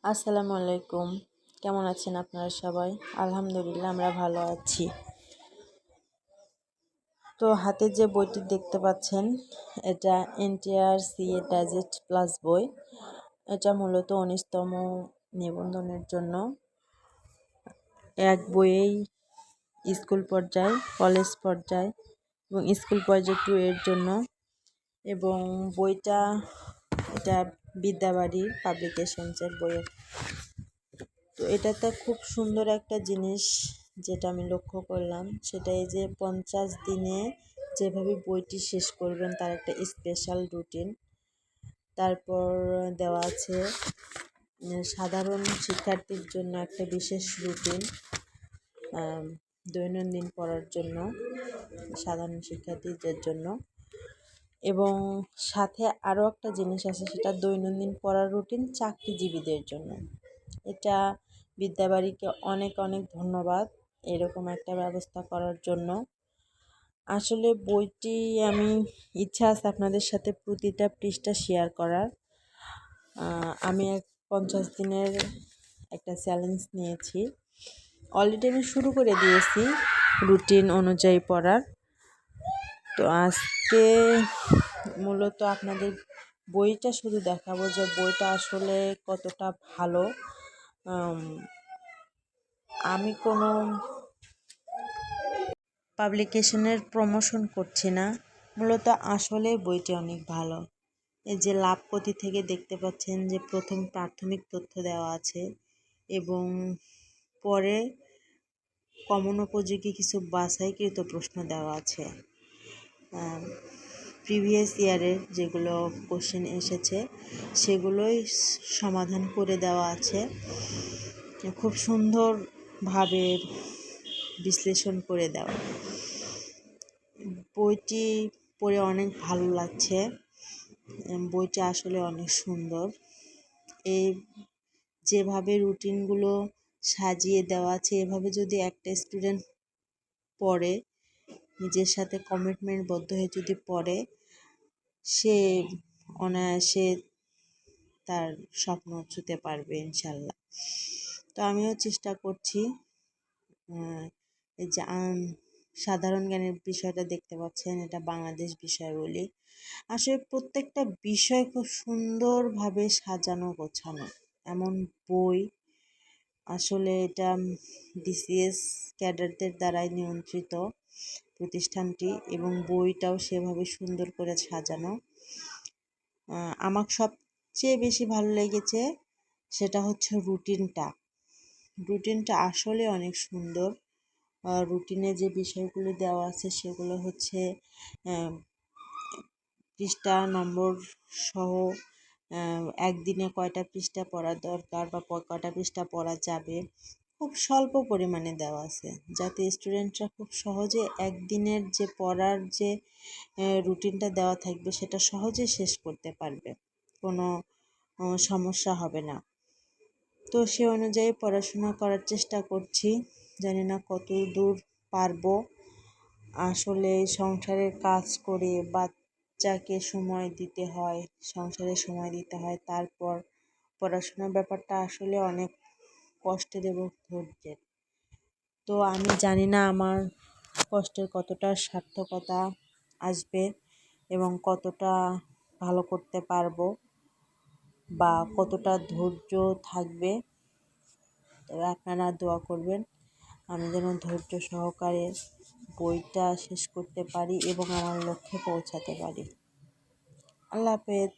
আসসালামু আলাইকুম। কেমন আছেন আপনারা সবাই? আলহামদুলিল্লাহ আমরা ভালো আছি। তো হাতে যে বইটি দেখতে পাচ্ছেন এটা NTR-CA ডাইজেস্ট প্লাস বই। এটা মূলত 19তম নিবন্ধনের জন্য। এক বইয়েই স্কুল পর্যায়, কলেজ পর্যায় এবং স্কুল পর্যায় 2 এর জন্য, এবং বইটা এটা বিদ্যাবাড়ি পাবলিকেশনসের বইয়ের। তো এটাতে খুব সুন্দর একটা জিনিস যেটা আমি লক্ষ্য করলাম, সেটা এই যে 50 দিনে যেভাবে বইটি শেষ করবেন তার একটা স্পেশাল রুটিন। তারপর দেওয়া আছে সাধারণ শিক্ষার্থীর জন্য একটা বিশেষ রুটিন, দৈনন্দিন পড়ার জন্য সাধারণ শিক্ষার্থীদের জন্য। এবং সাথে আরও একটা জিনিস আছে, সেটা দৈনন্দিন পড়ার রুটিন চাকরিজীবীদের জন্য। এটা বিদ্যাবাড়িকে অনেক অনেক ধন্যবাদ এরকম একটা ব্যবস্থা করার জন্য। আসলে বইটি আমি ইচ্ছা আছে আপনাদের সাথে প্রতিটা পৃষ্ঠা শেয়ার করার। আমি 50 দিনের একটা চ্যালেঞ্জ নিয়েছি, অলরেডি আমি শুরু করে দিয়েছি রুটিন অনুযায়ী পড়ার। তো আজকে মূলত আপনাদের বইটা শুধু দেখাবো যে বইটা আসলে কতটা ভালো। আমি কোনো পাবলিকেশনের প্রমোশন করছি না, মূলত আসলে বইটি অনেক ভালো। এই যে লাভপতি থেকে দেখতে পাচ্ছেন যে প্রথম প্রাথমিক তথ্য দেওয়া আছে, এবং পরে কমন উপযোগী কিছু বাছাইকৃত প্রশ্ন দেওয়া আছে। প্রিভিয়াস ইয়ারের যেগুলো কোশ্চেন এসেছে সেগুলোই সমাধান করে দেওয়া আছে, খুব সুন্দরভাবে বিশ্লেষণ করে দেওয়া। বইটি পড়ে অনেক ভালো লাগছে, বইটি আসলে অনেক সুন্দর। এই যেভাবে রুটিনগুলো সাজিয়ে দেওয়া আছে, এভাবে যদি একটা স্টুডেন্ট পড়ে, নিজের সাথে কমিটমেন্টবদ্ধ হয়ে যদি পড়ে, সে অনায়াসে তার স্বপ্ন ছুঁতে পারবে ইনশাল্লাহ। তো আমিও চেষ্টা করছি। এই যে সাধারণ জ্ঞানের বিষয়টা দেখতে পাচ্ছেন, এটা বাংলাদেশ বিষয়াবলী। আসলে প্রত্যেকটা বিষয় খুব সুন্দরভাবে সাজানো গোছানো এমন বই। আসলে এটা BCS ক্যাডারদের দ্বারাই নিয়ন্ত্রিত প্রতিষ্ঠানটি, এবং বইটাও সেভাবে সুন্দর করে সাজানো। আমার সবচেয়ে বেশি ভালো লেগেছে সেটা হচ্ছে রুটিনটা আসলে অনেক সুন্দর। রুটিনে যে বিষয়গুলো দেওয়া আছে সেগুলো হচ্ছে পৃষ্ঠা নম্বর সহ, একদিনে কয়টা পৃষ্ঠা পড়া দরকার বা কয়টা পৃষ্ঠা পড়া যাবে, খুব স্বল্প পরিমাণে দেওয়া আছে, যাতে স্টুডেন্টরা খুব সহজে একদিনের যে পড়ার যে রুটিনটা দেওয়া থাকবে সেটা সহজে শেষ করতে পারবে, কোনো সমস্যা হবে না। তো সে অনুযায়ী পড়াশোনা করার চেষ্টা করছি, জানি না কত দূর পারবো। আসলে সংসারের কাজ করে বাচ্চাকে সময় দিতে হয়, সংসারে সময় দিতে হয়, তারপর পড়াশোনার ব্যাপারটা আসলে অনেক কষ্টের এবং ধৈর্যের। তো আমি জানি না আমার কষ্টের কতটা সার্থকতা আসবে এবং কতটা ভালো করতে পারবো বা কতটা ধৈর্য থাকবে। তবে আপনারা দোয়া করবেন আমি যেন ধৈর্য সহকারে বইটা শেষ করতে পারি এবং আমার লক্ষ্যে পৌঁছাতে পারি। আল্লাহ হাফেজ।